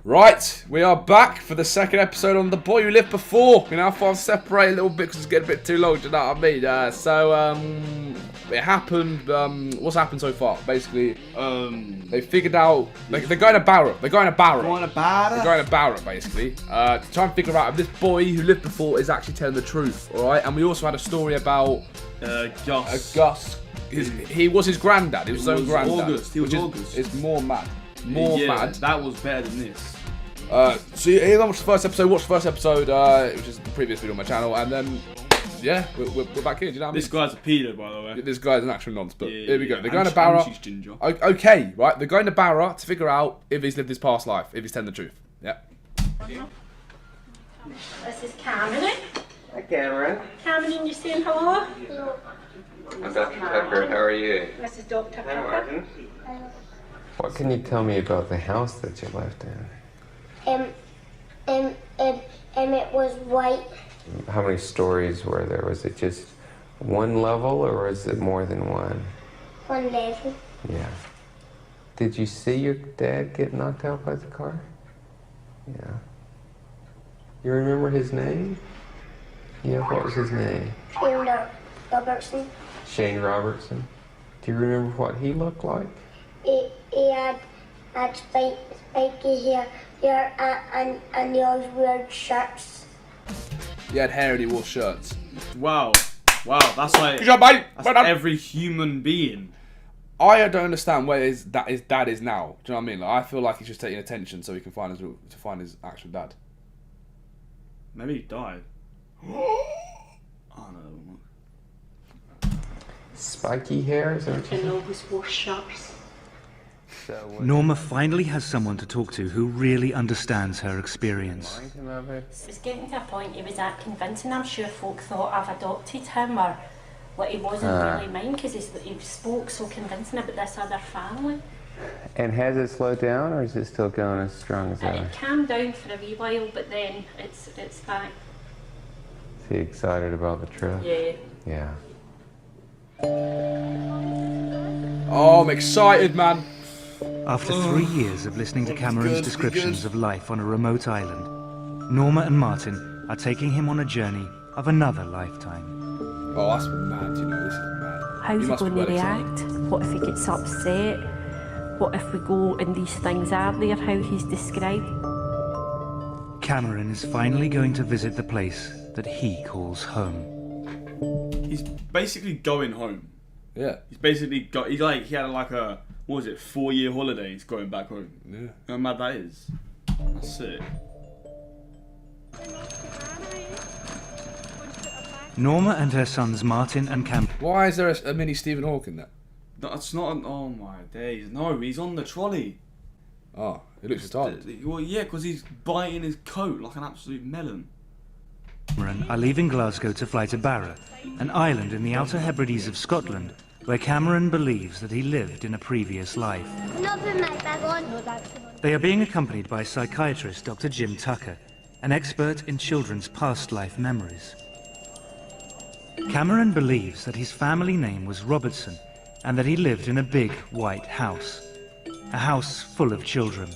Right, we are back for the second episode on The Boy Who Lived Before. We now far separate a little bit because it's getting a bit too long, do you know what I mean? It happened, what's happened so far? Basically, they figured out, they're going to Barra. They're going to Barra. Basically, to try and figure out if this boy who lived before is actually telling the truth, alright? And we also had a story about Gus. He was his granddad, he was his own granddad. He was August. It's more mad. Mad. That was better than this. So you watch the first episode, which is the previous video on my channel, and then, yeah, we're back here, do you know what I mean? This guy's a pedo, by the way. This guy's an actual nonce, but yeah, here we go. They're going and to Barra. She's ginger. Okay, right, they're going to Barra to figure out if he's lived his past life, if he's telling the truth. Yeah. This is Cameron. Hi, Cameron. Cameron, you saying hello? Hello. I'm Dr. Tucker. How are you? This is Dr. Hi, Pepper. Martin. What can you tell me about the house that you lived in? It was white. How many stories were there? Was it just one level or was it more than one? One level. Yeah. Did you see your dad get knocked out by the car? Yeah. You remember his name? Yeah, what was his name? Shane Robertson. Shane Robertson. Do you remember what he looked like? He had spiky hair and those weird shirts. He had hair and he wore shirts. Wow, that's like Good job, mate. that's Well done. every human being. I don't understand where his dad is now. Do you know what I mean? Like, I feel like he's just taking attention so he can find his actual dad. Maybe he died. Oh no. Spiky hair? Is that what you And always wore shirts. said? Norma finally has someone to talk to who really understands her experience. Remind him of it? It's getting to a point he was that convincing. I'm sure folk thought I've adopted him or like he wasn't really mine because he spoke so convincing about this other family. And has it slowed down, or is it still going as strong as And ever? it calmed down for a wee while, but then it's back. Is he excited about the trip? Yeah. Yeah. Oh, I'm excited, man. After 3 years of listening to Cameron's descriptions of life on a remote island, Norma and Martin are taking him on a journey of another lifetime. Oh, that's mad, you know, this is mad. How's You he must be going to well react? What if he gets upset? What if we go and these things are there, how he's described? Cameron is finally going to visit the place that he calls home. He's basically going home. Yeah. He had like a, what was it, 4-year holiday. He's going back home. Yeah. How mad that is. That's it. Norma and her sons Martin and Cam Why is there a mini Stephen Hawking there? That's not an, oh my days. No, he's on the trolley. Oh, it looks retarded. Well, yeah, because he's biting his coat like an absolute melon. Cameron are leaving Glasgow to fly to Barra, an island in the Outer Hebrides of Scotland, where Cameron believes that he lived in a previous life. Not put my bag on. No, that's the one. They are being accompanied by psychiatrist Dr. Jim Tucker, an expert in children's past life memories. Cameron believes that his family name was Robertson and that he lived in a big white house, a house full of children.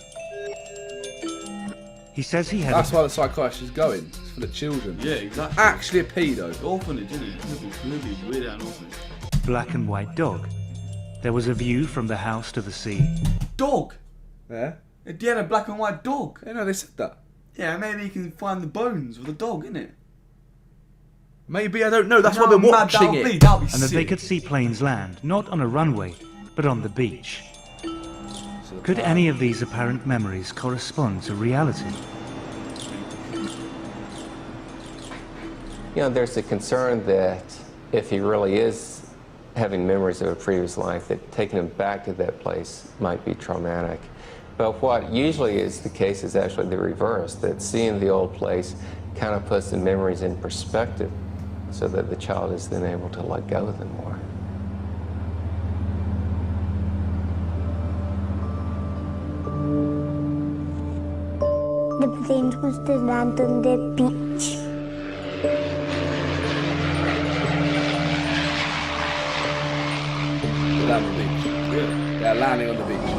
He says he had That's why the psychiatrist is going. It's for the children. Yeah, exactly. Actually a pedo. Orphanage, isn't it? Maybe weird an orphanage. a black and white dog. There was a view from the house to the sea. Dog! Yeah? He had a black and white dog. Yeah, no, they said that. Yeah, maybe you can find the bones of the dog, innit? Maybe, I don't know. That's why No, we're mad, watching that'll be- it. that'll be And that they sick. could see planes land, not on a runway, but on the beach. Could any of these apparent memories correspond to reality? You know, there's a concern that if he really is having memories of a previous life, that taking him back to that place might be traumatic. But what usually is the case is actually the reverse, that seeing the old place kind of puts the memories in perspective so that the child is then able to let go of them more. The planes must have landed on the beach. They land on the beach. They're landing on the beach.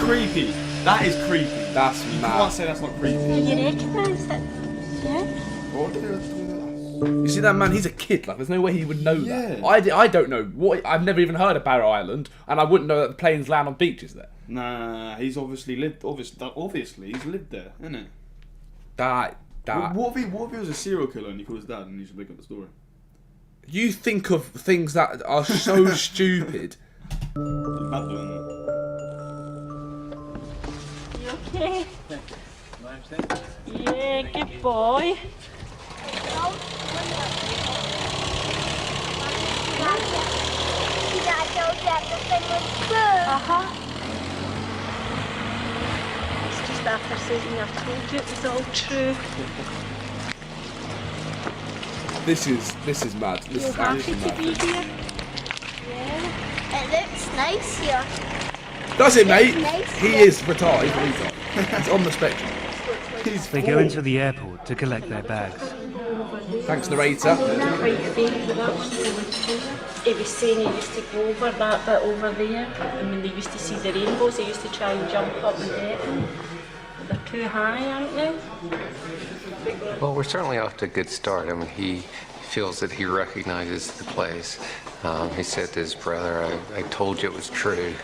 creepy. That is creepy. That's You mad. can't say that's not creepy. You recognised it? Yeah. You see that man? He's a kid. Like, there's no way he would know that. Yeah. I don't know. I've never even heard of Barra Island, and I wouldn't know that the planes land on beaches there. Nah, he's obviously lived. Obviously, he's lived there, isn't it? That. What if he was a serial killer and he called his dad and he should make up the story? You think of things that are so stupid. He's mad doing that. You okay? Yeah, good boy. Uh-huh. It's just after saying I've told you it was all true. This is mad. This You're is happy actually to mad. be here? Yeah. It looks nice here. Does it, mate? Nice. He is retarded. He's a retard. He's on the spectrum. They go into the airport to collect their bags. Thanks, narrator. He was saying he used to go over that bit over there, and when they used to see the rainbows, they used to try and jump up and get them. They're too high, aren't they? Well, we're certainly off to a good start. I mean, he feels that he recognizes the place. He said to his brother, I told you it was true,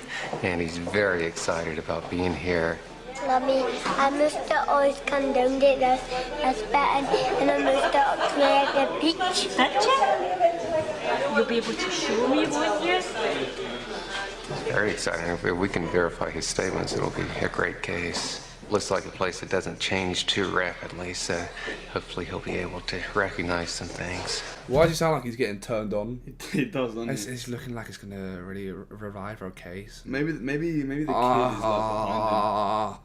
and he's very excited about being here. Mummy, I must have always come down to this bit and I must have up to the beach. Picture? You'll be able to show me, won't you? It's very exciting. If we can verify his statements, it'll be a great case. Looks like a place that doesn't change too rapidly, so hopefully he'll be able to recognize some things. Why does he sound like he's getting turned on? It does, doesn't it? It's looking like it's gonna really revive our case. Maybe the kid is like behind him.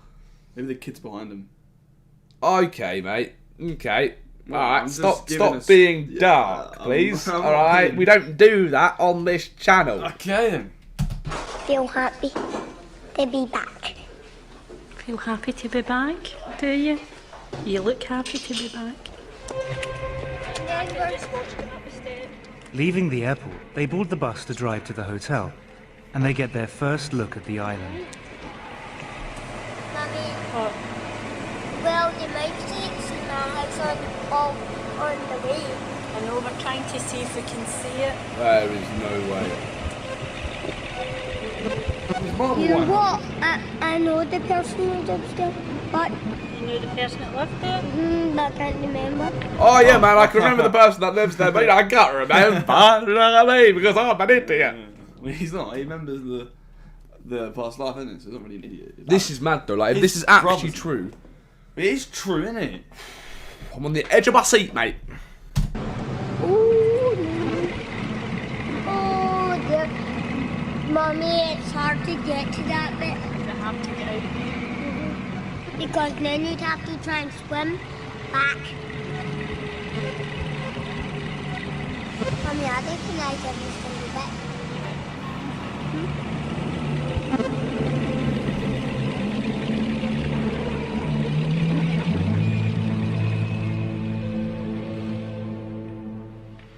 Maybe the kid's behind him. Okay, mate. Okay. Well, Alright, I'm just stop giving us- being Yeah, dark, please. I'm Alright, being- we don't do that on this channel. Okay then. Feel happy to be back. Feel happy to be back, do you? You look happy to be back. Leaving the airport, they board the bus to drive to the hotel, and they get their first look at the island. Mummy, well, you might see it in our house on the way. I know we're trying to see if we can see it. There is no way. You know what? I know the person who lives upstairs, but You know the person that lived there? I can't remember. Oh yeah, man, I can remember the person that lives there, but I can't remember. You know what I mean? Because I'm an idiot. Well, he's not. He remembers the past life, isn't it? So he's not really an idiot. This is mad though. Like, if His this is actually brothers- true, It is true, isn't it? I'm on the edge of my seat, mate. Oh, dear. Mommy, it's hard to get to that bit. They have to get out. Because then you'd have to try and swim back. Mommy, I recognize every single bit.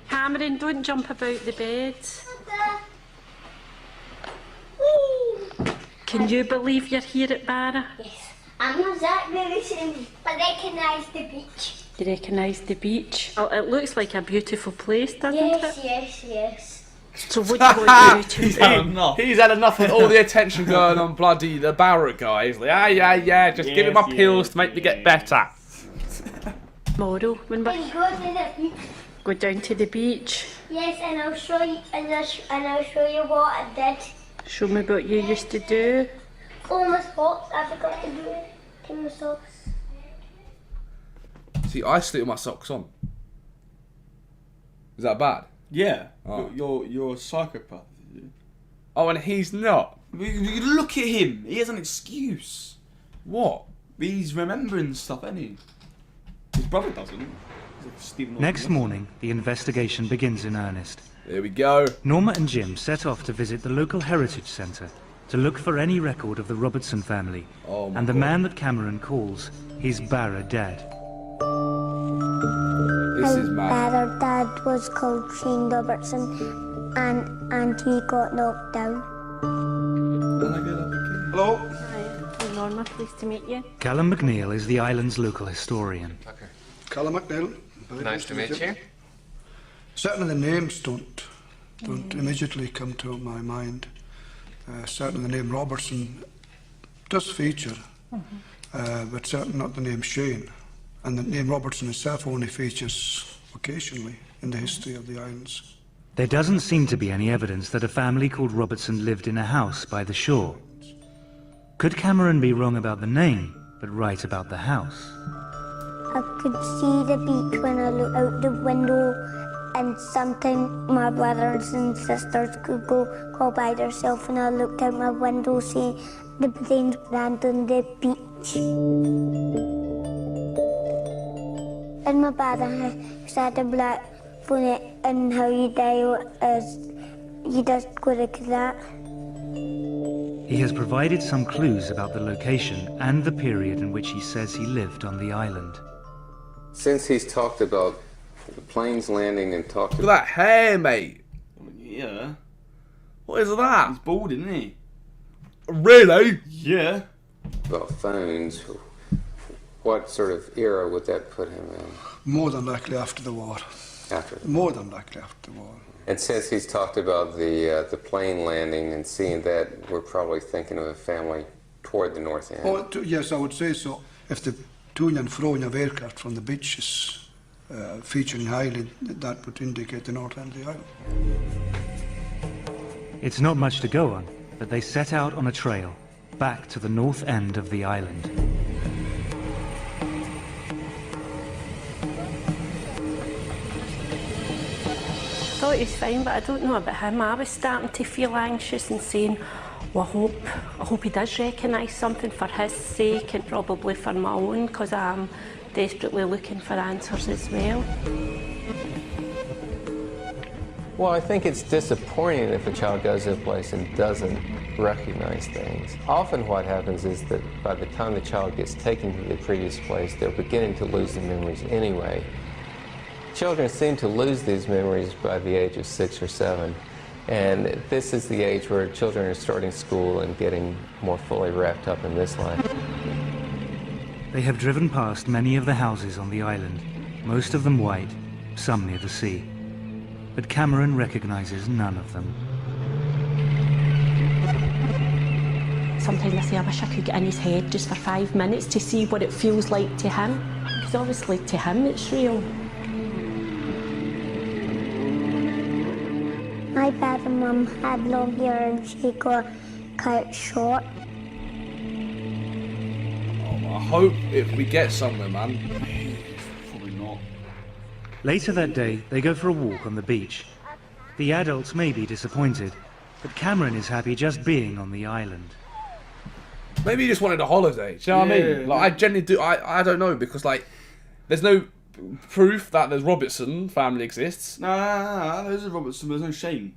Cameron, don't jump about the bed. Can you believe you're here at Barra? Yes, I'm not exactly the same, but I recognize the beach. You recognise the beach? Oh, it looks like a beautiful place, doesn't Yes, it? yes, yes. So what do you want to do He's to had enough. He's had enough of all the attention going on bloody the Barra guy. He's like, yeah, just give me my Yes, pills yes, to make me get better. tomorrow when we And go to the beach. go down to the beach? Yes, and I'll show you, and I'll show you what I did. Show me what you used to do. Oh, my socks! I forgot to do it. Take my socks. See, I sleep with my socks on. Is that bad? Yeah. Oh. You're a psychopath. Oh, and he's not. You look at him. He has an excuse. What? He's remembering stuff, isn't he? His brother doesn't. He's like Stephen Next Hawking. morning, the investigation begins in earnest. There we go. Norma and Jim set off to visit the local heritage centre to look for any record of the Robertson family Oh my and the God. man that Cameron calls his Barra dad. This is mad. Our dad was called Shane Robertson, and he got knocked down. Can I get up again? Hello? Norma, pleased to meet you. Callum McNeil is the island's local historian. Callum McNeil. Very Nice to meet you. Certainly the names don't immediately come to my mind. Certainly the name Robertson does feature, but certainly not the name Shane. And the name Robertson itself only features occasionally in the history of the islands. There doesn't seem to be any evidence that a family called Robertson lived in a house by the shore. Could Cameron be wrong about the name, but right about the house? I could see the beach when I look out the window, and sometimes my brothers and sisters could go by themselves, and I looked out my window, see the planes land on the beach. And my brother said a black funny, and how you die is you just go like that. He has provided some clues about the location and the period in which he says he lived on the island. Since he's talked about the planes landing and talked Look at that hair, mate. Yeah. What is that? He's bald, isn't he? Really? Yeah. about phones, what sort of era would that put him in? More than likely after the war. After. More than likely after the war. And since he's talked about the plane landing and seeing that, we're probably thinking of a family toward the north end. Oh, yes, I would say so. If the to and froing of aircraft from the beaches featuring the island, that would indicate the north end of the island. It's not much to go on, but they set out on a trail back to the north end of the island. I thought he was fine, but I don't know about him. I was starting to feel anxious and saying, well, I hope he does recognise something for his sake and probably for my own, because I'm desperately looking for answers as well. Well, I think it's disappointing if a child goes to a place and doesn't recognize things. Often what happens is that by the time the child gets taken to the previous place, they're beginning to lose the memories anyway. Children seem to lose these memories by the age of 6 or 7. And this is the age where children are starting school and getting more fully wrapped up in this life. They have driven past many of the houses on the island, most of them white, some near the sea. But Cameron recognizes none of them. Sometimes I say I wish I could get in his head just for 5 minutes to see what it feels like to him, because obviously to him it's real. My dad and mum had long hair and she got cut short. Oh, I hope if we get somewhere, man. Probably not. Later that day, they go for a walk on the beach. The adults may be disappointed, but Cameron is happy just being on the island. Maybe he just wanted a holiday. Do you know what I mean? Like, I genuinely do. I don't know, because like, there's no proof that the Robertson family exists. Nah, there's a Robertson, but there's no Shane.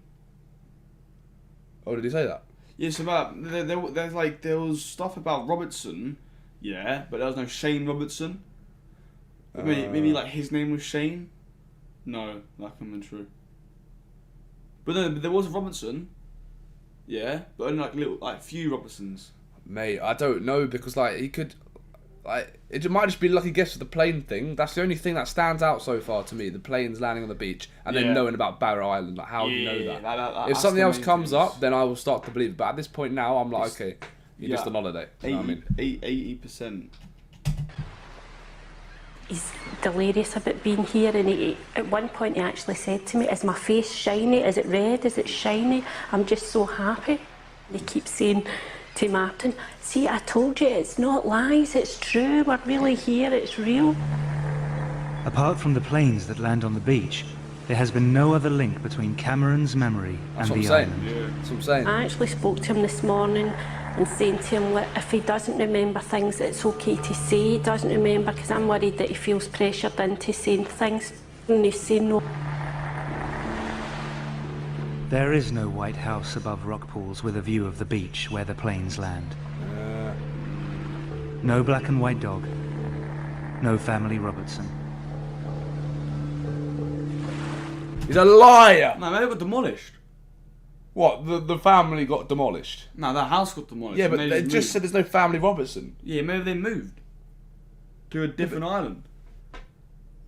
Oh, did he say that? Yes, about there was stuff about Robertson, yeah, but there was no Shane Robertson. Maybe like his name was Shane. No, that can't be true. But no, there was a Robertson, yeah, but only like few Robertsons. Mate, I don't know, because like he could, like it might just be a lucky guess for the plane thing. That's the only thing that stands out so far to me: the planes landing on the beach and then knowing about Barra Island. Like, how do you know that? If something else comes up, then I will start to believe it. But at this point now, I'm like, okay, you're just on holiday. You know what I mean? 80%. He's delirious about being here, and he, at one point he actually said to me, is my face shiny? Is it red? Is it shiny? I'm just so happy. He keeps saying to Martin, see, I told you, it's not lies, it's true, we're really here, it's real. Apart from the planes that land on the beach, there has been no other link between Cameron's memory and the island. That's what I'm saying. I actually spoke to him this morning and saying to him, look, if he doesn't remember things, it's okay to say he doesn't remember, because I'm worried that he feels pressured into saying things, and he's saying no. There is no white house above rock pools with a view of the beach where the planes land. No black and white dog. No family Robertson. He's a liar! No, maybe it got demolished. What? The family got demolished? No, the house got demolished. Yeah, and but they just said there's no family Robertson. Yeah, maybe they moved to a different island.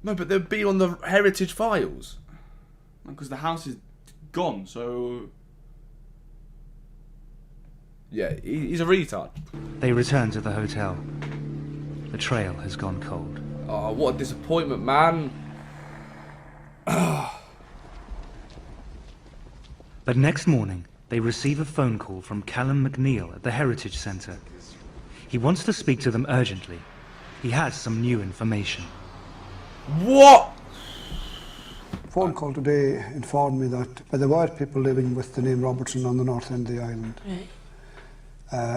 No, but they'd be on the heritage files. Because the house is gone, so... Yeah, he's a retard. They return to the hotel. The trail has gone cold. Oh, what a disappointment, man. But next morning, they receive a phone call from Callum McNeil at the Heritage Centre. He wants to speak to them urgently. He has some new information. What? Phone call today informed me that there were people living with the name Robertson on the north end of the island.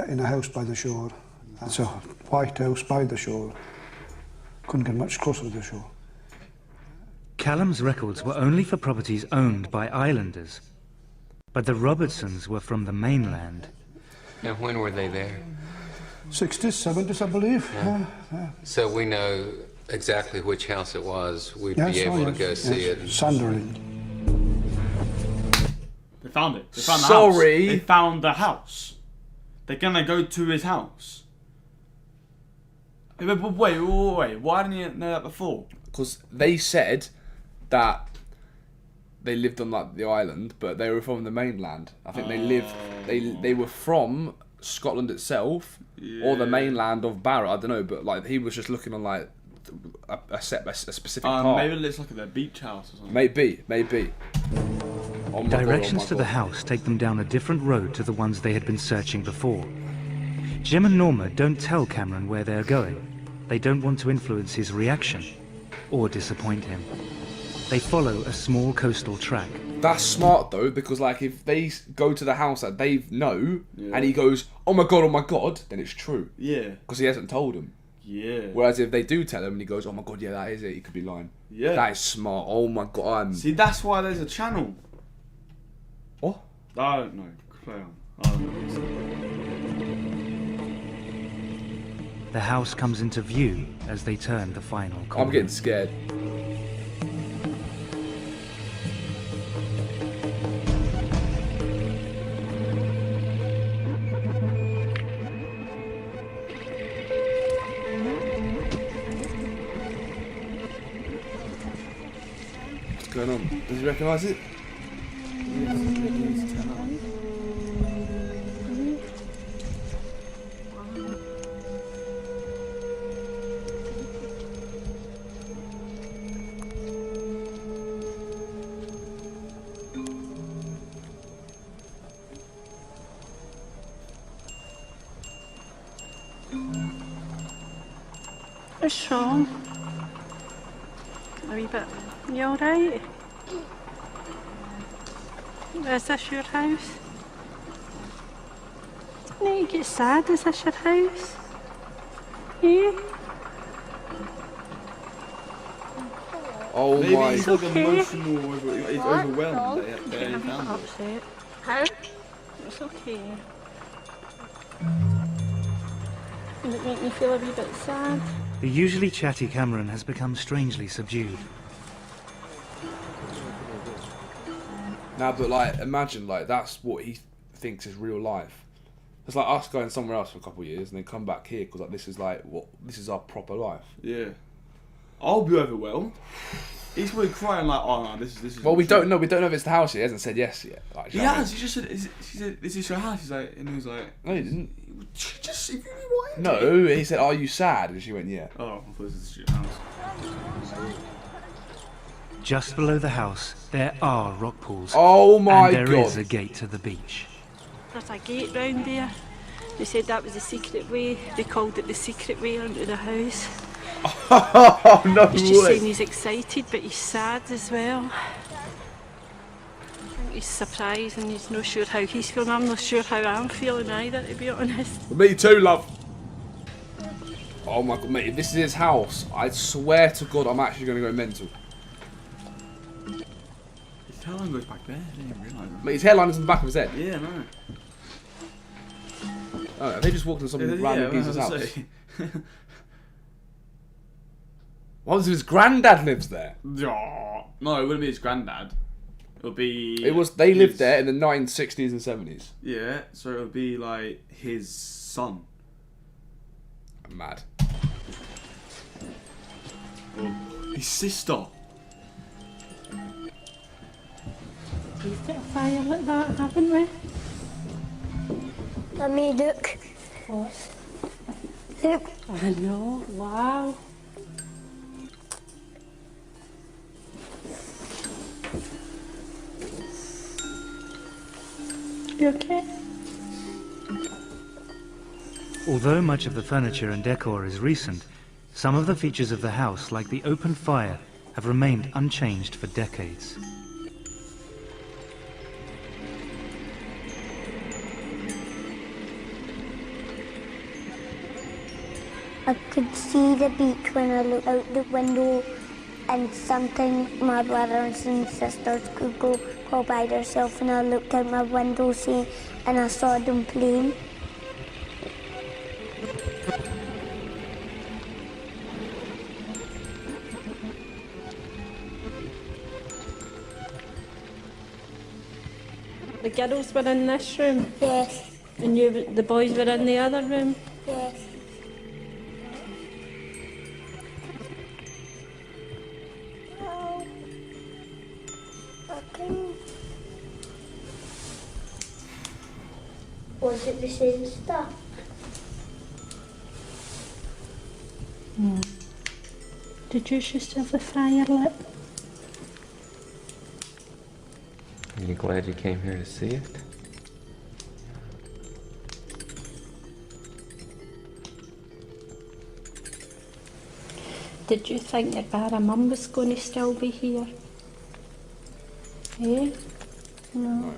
In a house by the shore. It's a white house by the shore. Couldn't get much closer to the shore. Callum's records were only for properties owned by islanders. But the Robertsons were from the mainland. And when were they there? 60s, 70s, I believe. Yeah. So we know exactly which house it was. We'd Yes, be able to yes, go see yes. it. Sandering. They found it. They found the Sorry. house. They found the house. They're gonna go to his house. Wait. Why didn't you know that before? Because they said that they lived on like the island, but they were from the mainland. I think they lived. They were from Scotland itself, or the mainland of Barra. I don't know, but like he was just looking on like a specific part. Maybe it looks like their beach house or something. Maybe. Oh my Directions God, to the house take them down a different road to the ones they had been searching before. Jim and Norma don't tell Cameron where they're going. They don't want to influence his reaction or disappoint him. They follow a small coastal track. That's smart though, because like if they go to the house that they know, and he goes, oh my god, then it's true. Yeah. Because he hasn't told him. Yeah. Whereas if they do tell him and he goes, oh my god, yeah, that is it, he could be lying. Yeah. That is smart. Oh my god. See, that's why there's a channel. What? I don't know. Play on. I don't know. The house comes into view as they turn the final corner. I'm getting scared. What's going on? Does he recognise it? What's wrong? A wee bit. You alright? Is this your house? No, you get sad. Is this your house? Yeah? Oh Maybe my. he's like okay. emotional. He's overwhelmed. They I'm found not it. upset. Huh? It's okay. Does it make me feel a wee bit sad? The usually chatty Cameron has become strangely subdued. Now, but like, imagine like that's what he thinks is real life. It's like us going somewhere else for a couple of years and then come back here because like this is like this is our proper life. Yeah. I'll be overwhelmed. He's really crying like, oh no, this is. Well, we don't know. We don't know if it's the house yet. He hasn't said yes yet. Like, He has. He just said, she said, "Is this your house?" He's like, and he was like, No, he didn't. "Just if you wanted." No, he said, "Are you sad?" And she went, "Yeah." Oh, I thought this is your house. Just below the house, there are rock pools. Oh my and there is god! a gate to the beach. There's a gate round there. They said that was the secret way. They called it the secret way onto the house. Oh no He's just saying way! he's excited, but he's sad as well. I think he's surprised and he's not sure how he's feeling. I'm not sure how I'm feeling either, to be honest. Me too, love. Oh my god, mate! If this is his house, I swear to God, I'm actually gonna go mental. His hairline goes back there. I didn't even realise that. Mate, his hairline is in the back of his head. Yeah, no. Oh, have they just walked in some random geezer's I was house? say. What if his granddad lives there? No, it wouldn't be his granddad. It'll be. They lived there in the 1960s and 70s. Yeah, so it'll be like his son. I'm mad. His sister. We've got a fire like that, haven't we? Mummy, look. What? Look. I know, wow. You okay? Although much of the furniture and decor is recent, some of the features of the house, like the open fire, have remained unchanged for decades. I could see the beach when I looked out the window, and sometimes my brothers and sisters could go by themselves, and I looked out my window and I saw them playing. The girls were in this room, Yes, and the boys were in the other room. yes. Was it the same stuff? Did you just have the fire lit? Are you glad you came here to see it? Did you think that Barra Mum was going to still be here? Eh? No.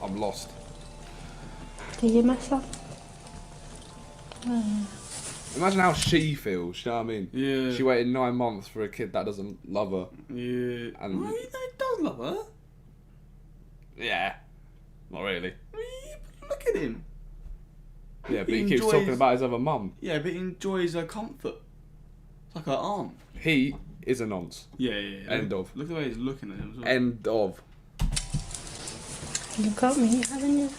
I'm lost. Do you miss her? Imagine how she feels, you know what I mean? Yeah. She waited 9 months for a kid that doesn't love her. Yeah. And- Well, he does love her. Yeah. Not really. Look at him. Yeah, but He he keeps enjoys- talking about his other mum. Yeah, but he enjoys her comfort. It's like her aunt. He is a nonce. Yeah, yeah, yeah. End of. Look at the way he's looking at him as well. End of. You got me, haven't you?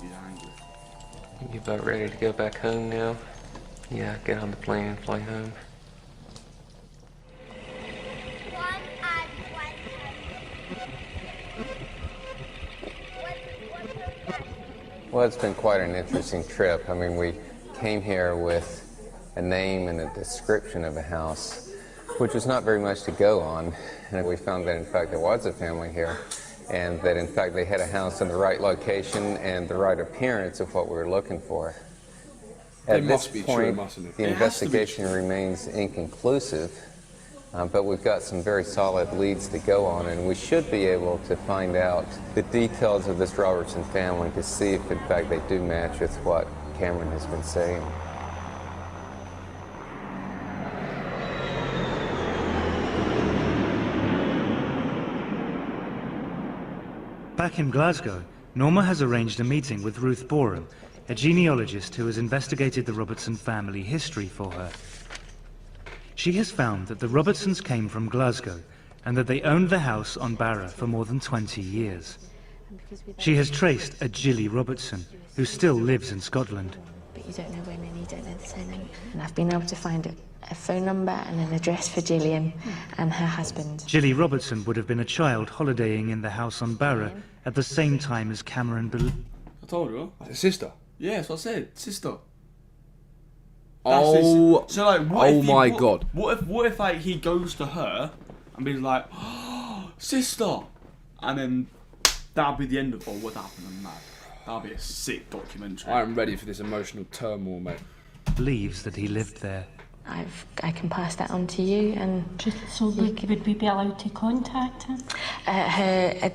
He's angry. You about ready to go back home now? Yeah, get on the plane and fly home. Well, it's been quite an interesting trip. I mean, we came here with a name and a description of a house, which was not very much to go on. And we found that, in fact, there was a family here, and that, in fact, they had a house in the right location and the right appearance of what we were looking for. At It must this be true, point, mustn't it? the It has to be investigation remains inconclusive, but we've got some very solid leads to go on, and we should be able to find out the details of this Robertson family to see if, in fact, they do match with what Cameron has been saying. Back in Glasgow, Norma has arranged a meeting with Ruth Borum, a genealogist who has investigated the Robertson family history for her. She has found that the Robertsons came from Glasgow and that they owned the house on Barra for more than 20 years. She has traced a Gilly Robertson, who still lives in Scotland. But you don't know when and you don't know the surname. And I've been able to find a phone number and an address for Gillian and her husband. Gilly Robertson would have been a child holidaying in the house on Barra at the same time as Cameron I told you. His sister. Yeah, that's what I said. Sister. Oh, So like, oh my God. What if like he goes to her and be like, oh, sister, and then that'll be the end of what happened on that. That'll be a sick documentary. I am ready for this emotional turmoil, mate. believes that he lived there. I can pass that on to you, and So would we be allowed to contact him? her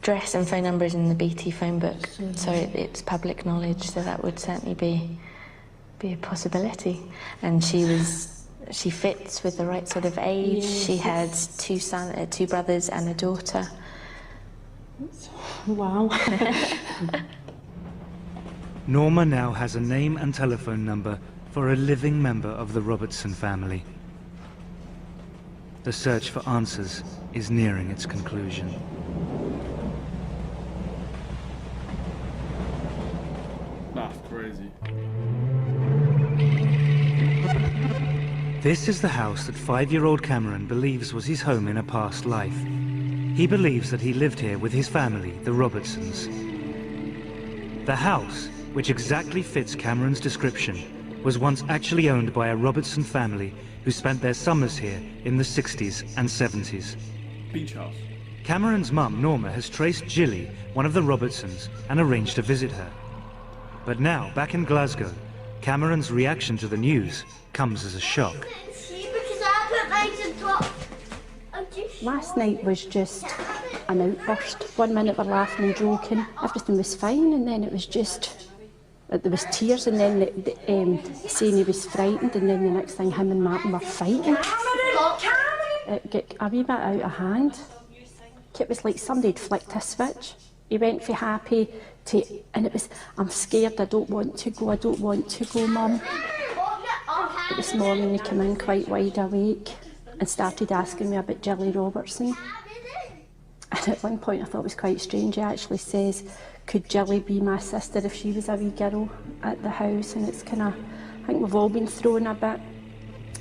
address and phone number is in the BT phone book, so it's public knowledge. So that would certainly be a possibility. And she fits with the right sort of age. She had two brothers and a daughter. Wow. Norma now has a name and telephone number for a living member of the Robertson family. The search for answers is nearing its conclusion. That's crazy. This is the house that 5-year-old Cameron believes was his home in a past life. He believes that he lived here with his family, the Robertsons. The house, which exactly fits Cameron's description, was once actually owned by a Robertson family who spent their summers here in the 60s and 70s. Beach house. Cameron's mum, Norma, has traced Jilly, one of the Robertsons, and arranged to visit her. But now, back in Glasgow, Cameron's reaction to the news comes as a shock. Last night was just an outburst. 1 minute we're laughing and joking, everything was fine, and then it was just, there was tears, and then saying he was frightened, and then the next thing him and Martin were fighting. It got a wee bit out of hand. It was like somebody had flicked a switch. He went from happy to, and it was, I'm scared, I don't want to go, Mum. But this morning he came in quite wide awake and started asking me about Jilly Robertson. And at one point I thought it was quite strange. He actually says, could Jilly be my sister if she was a wee girl at the house? And it's kind of, I think we've all been thrown a bit.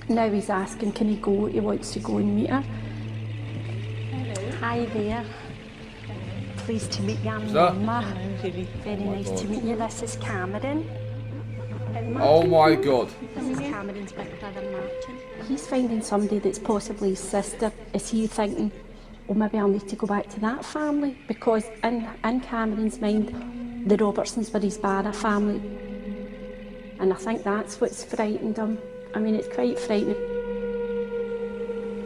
Now he's asking, can he go? He wants to go and meet her. Hello. Hi there. Pleased to meet you, I'm Norma. Very nice to meet you. This is Cameron. Oh my God. This is Cameron's big brother Martin. He's finding somebody that's possibly his sister. Is he thinking, well, maybe I'll need to go back to that family? Because in Cameron's mind, the Robertsons were his Barra family. And I think that's what's frightened him. I mean, it's quite frightening.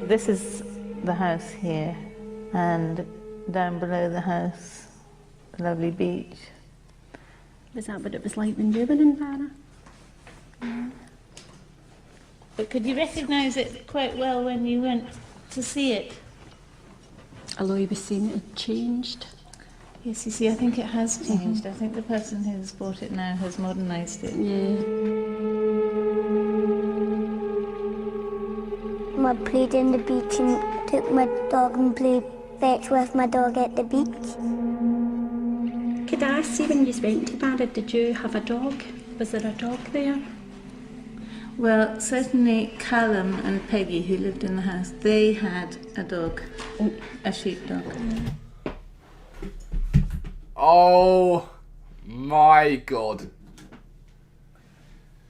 This is the house here, and down below the house, a lovely beach. Was that what it was like when you were in Barra? Yeah. But could you recognise it quite well when you went to see it? Although he was saying it had changed. Yes, you see, I think it has changed. I think the person who's bought it now has modernised it. Yeah. I played in the beach and took my dog and played fetch with my dog at the beach. Could I ask you, when you went to Barra, did you have a dog? Was there a dog there? Well, certainly Callum and Peggy, who lived in the house, they had a dog, a sheepdog. Oh my God.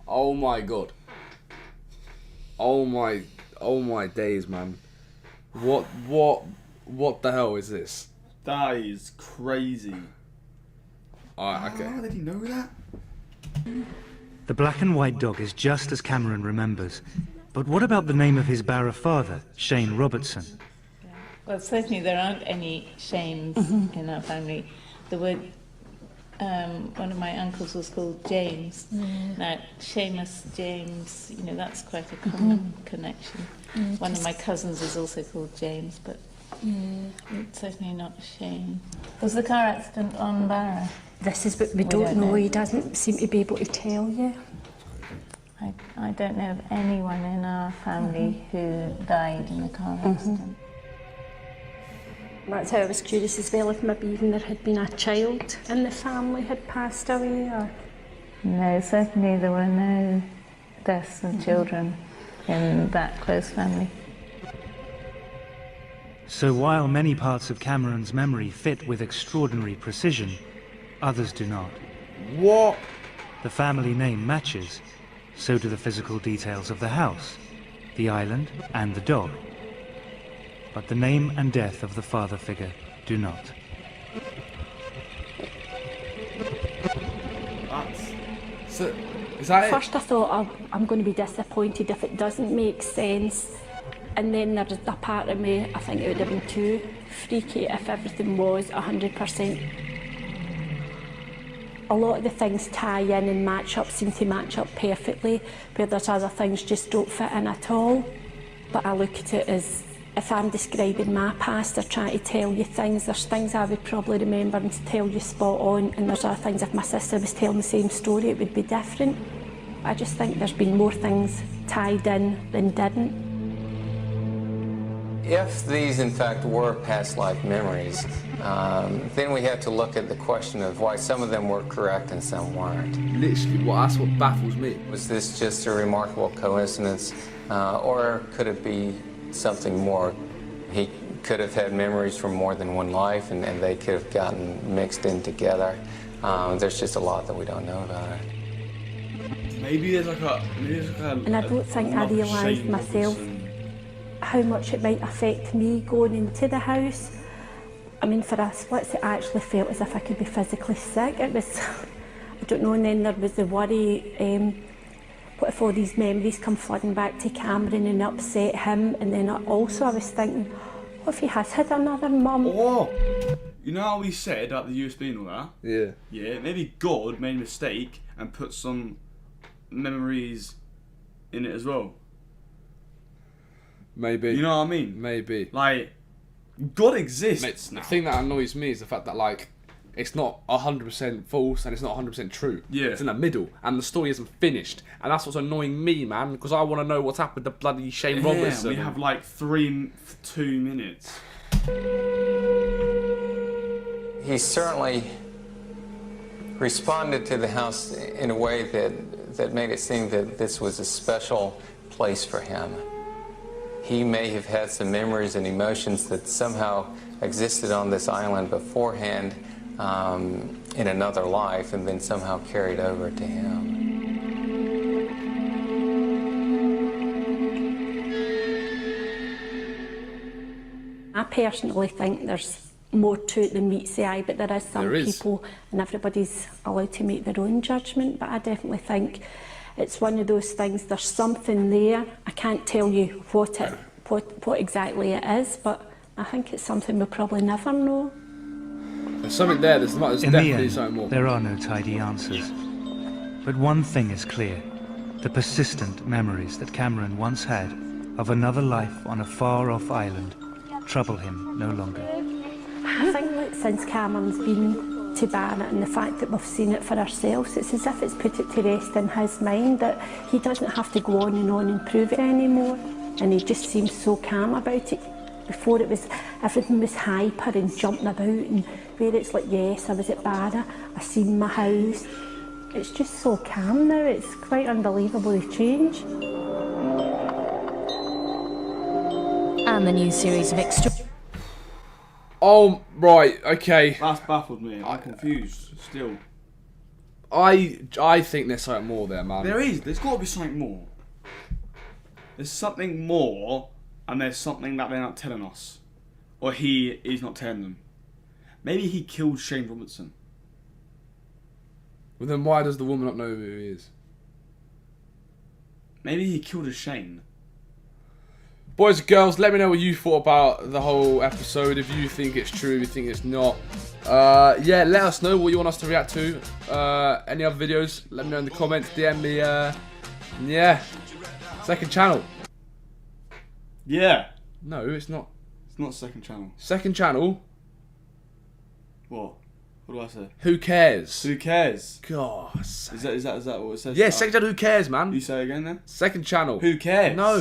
Oh my God. Oh my days, man. What the hell is this? That is crazy. Alright, okay. How did he know that? The black and white dog is just as Cameron remembers. But what about the name of his Barra father, Shane Robertson? Well, certainly there aren't any Shanes in our family. There were, one of my uncles was called James. Now, Seamus, James, you know, that's quite a common connection. One of my cousins is also called James, but it's certainly not Shane. Was the car accident on Barra? This is what we don't know. He doesn't seem to be able to tell you. I don't know of anyone in our family who died in a car accident. That's how I was curious as well, if maybe even there had been a child in the family had passed away, or... No, certainly there were no deaths of children in that close family. So while many parts of Cameron's memory fit with extraordinary precision, others do not. What? The family name matches, so do the physical details of the house, the island, and the dog. But the name and death of the father figure do not. So, is that First I thought, I'm going to be disappointed if it doesn't make sense. And then there's a part of me, I think it would have been too freaky if everything was 100%. A lot of the things tie in and match up, seem to match up perfectly, where there's other things just don't fit in at all. But I look at it as if I'm describing my past or trying to tell you things, there's things I would probably remember and tell you spot on, and there's other things, if my sister was telling the same story, it would be different. I just think there's been more things tied in than didn't. If these, in fact, were past life memories, then we have to look at the question of why some of them were correct and some weren't. Literally, that's what baffles me. Was this just a remarkable coincidence, or could it be something more? He could have had memories from more than one life, and they could have gotten mixed in together. There's just a lot that we don't know about it. Maybe there's like a... And I don't think I realised myself how much it might affect me going into the house. I mean, for a split, it actually felt as if I could be physically sick. It was, I don't know, and then there was the worry, what if all these memories come flooding back to Cameron and upset him? And then also I was thinking, what if he has had another mum? Oh! You know how we said about the USB and all that? Yeah. Yeah, maybe God made a mistake and put some memories in it as well. Maybe. You know what I mean? Maybe. Like, God exists. Mate, the thing that annoys me is the fact that, like, it's not 100% false and it's not 100% true. Yeah. It's in the middle and the story isn't finished. And that's what's annoying me, man, because I want to know what's happened to bloody Shane Robertson. We have like 2 minutes. He certainly responded to the house in a way that made it seem that this was a special place for him. He may have had some memories and emotions that somehow existed on this island beforehand in another life and then somehow carried over to him. I personally think there's more to it than meets the eye, but there is some people, and everybody's allowed to make their own judgment, but I definitely think it's one of those things, there's something there. I can't tell you what exactly it is, but I think it's something we'll probably never know. There's something there, there's definitely something more. There are no tidy answers. But one thing is clear. The persistent memories that Cameron once had of another life on a far-off island trouble him no longer. I think that since Cameron's been to Barra and the fact that we've seen it for ourselves, it's as if it's put it to rest in his mind that he doesn't have to go on and prove it anymore. And he just seems so calm about it. Before it was, everything was hyper and jumping about, and where it's like, yes, I was at Barra, I seen my house. It's just so calm now, it's quite unbelievable the change. And the new series of extra... Oh, right, okay. That's baffled me, I'm confused still. I think there's something more there, man. There's got to be something more. There's something more, and there's something that they're not telling us. Or he's not telling them. Maybe he killed Shane Robertson. Well, then why does the woman not know who he is? Maybe he killed a Shane. Boys and girls, let me know what you thought about the whole episode. If you think it's true, if you think it's not. Yeah, let us know what you want us to react to. Any other videos, let me know in the comments. DM me. Yeah. Second channel. Yeah. No, it's not. It's not second channel. Second channel? What? What do I say? Who cares? Who cares? God. Is that what it says? Yeah, second channel, who cares, man? You say again then? Second channel. Who cares? No.